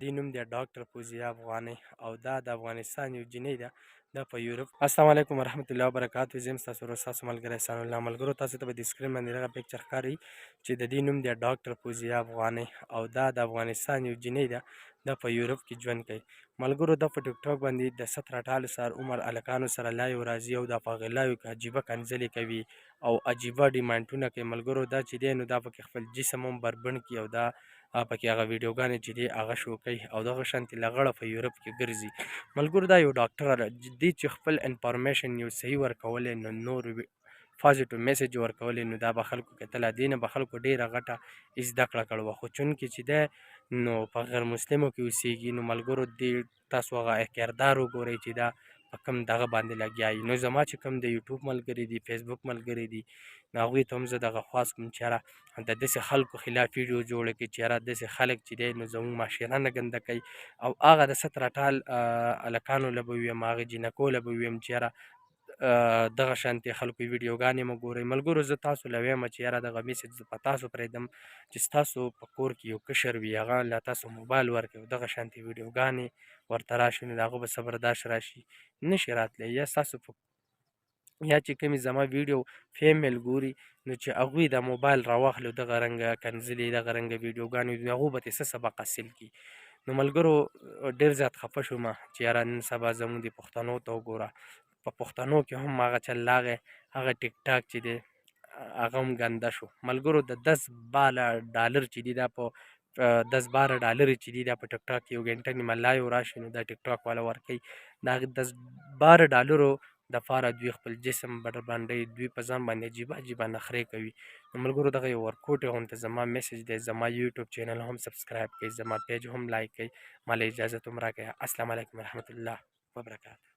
دې نوم دی ډاکټر فوزیه افغاني او دا د افغانستان یو جینۍ ده. دا په یورپ. السلام علیکم ورحمت الله وبرکاتو. زه یم ستاسو ورور ستاسو ملګری ثناء الله. ملګرو تاسو ته به د سکرین باندې دغه پکچر ښکاري چې د دې نوم دی ډاکټر فوزیه افغاني او دا د افغانستان یو جینۍ ده. دا په یورپ کې ژوند کوي. ملګرو دا په ټیک ټاک باندې د 17-18 سال عمر هلکانو سره لایو راځي او دا په هغې لایو کې عجیبه کنځلې کوي او عجیبه ډیمانډونه کوي. ملګرو دا چې دی نو دا پکې خپل جسم هم بربنډ کړي او دا پکې هغه ویډیوګانې چې دی هغه شو کوي او دغه شانتې لغړه په یورپ کې ګرځي. ملګرو دا یو ډاکټره دی چې خپل انفارمیشن یو صحیح ورکولی نو نور پازیټیو میسج ورکولی نو دا به خلکو کتله. دې نه به خلکو ډېره غټه زده کړه کړې وه. خو چونکې چې دی نو په غیر مسلمو کې اوسېږي نو ملګرو دې تاسو هغه کردار وګورئ چې دا په کوم دغه باندې لګیا وي. نو زما چې کوم د یوټیوب ملګري دي، فیسبوک ملګري دي، نو هغوی ته هم زه دغه خواست کوم چې یاره د داسې خلکو خلاف ویډیو جوړه کړي چې یاره داسې خلک چې دی نو زموږ معاشره نه ګنده کوي او هغه د 17-18 هلکانو له به ویم، هغې جینکو له به ویم چې یاره دغه شانتې خلکو ویډیوګانې مه ګورئ. ملګرو زه تاسو له ویمه چې یاره دغه میسج زه په تاسو پرېږدم چې ستاسو په کور کې یو کشر وي، هغه له تاسو موبایل ورکړي او دغه شانتې ویډیوګانې ورته راشي نو د هغه به څه برداشت راشي نشي راتلی. یا ستاسو په یا چې کومې زما ویډیو فیمیل ګوري نو چې هغوی د موبایل راواخلي دغه رنګه کنځلې دغه رنګه ویډیوګانې نو هغو به ترې څه سبق حاصل کړي. نو ملګرو ډېر زیات خفه شومه چې یاره نن سبا زموږ د پښتنو ته وګوره، په پښتنو کې هم هغه چل راغی، هغه ټیک ټاک چې دی هغه هم ګنده شو. ملګرو د 10-12 ډالر چې دي دا په 10-12 ډالر چې دي دا په ټیک ټاک کې یو ګنټه نیمه لایو راشي نو دا ټیک ټاک والا ورکوي. د هغې 10-12 ډالرو دپاره دوی خپل جسم بربنډوي، دوی په ځان باندې عجیبه عجیبه نخرې کوي. نو ملګرو دغه یو ورکوټې غونته زما میسج دی. زما یوټیوب چینل هم سبسکرایب کړئ، زما پیج هم لایک کړئ، ما له اجازت هم راکړئ. السلام علیکم ورحمت الله وبرکاتو.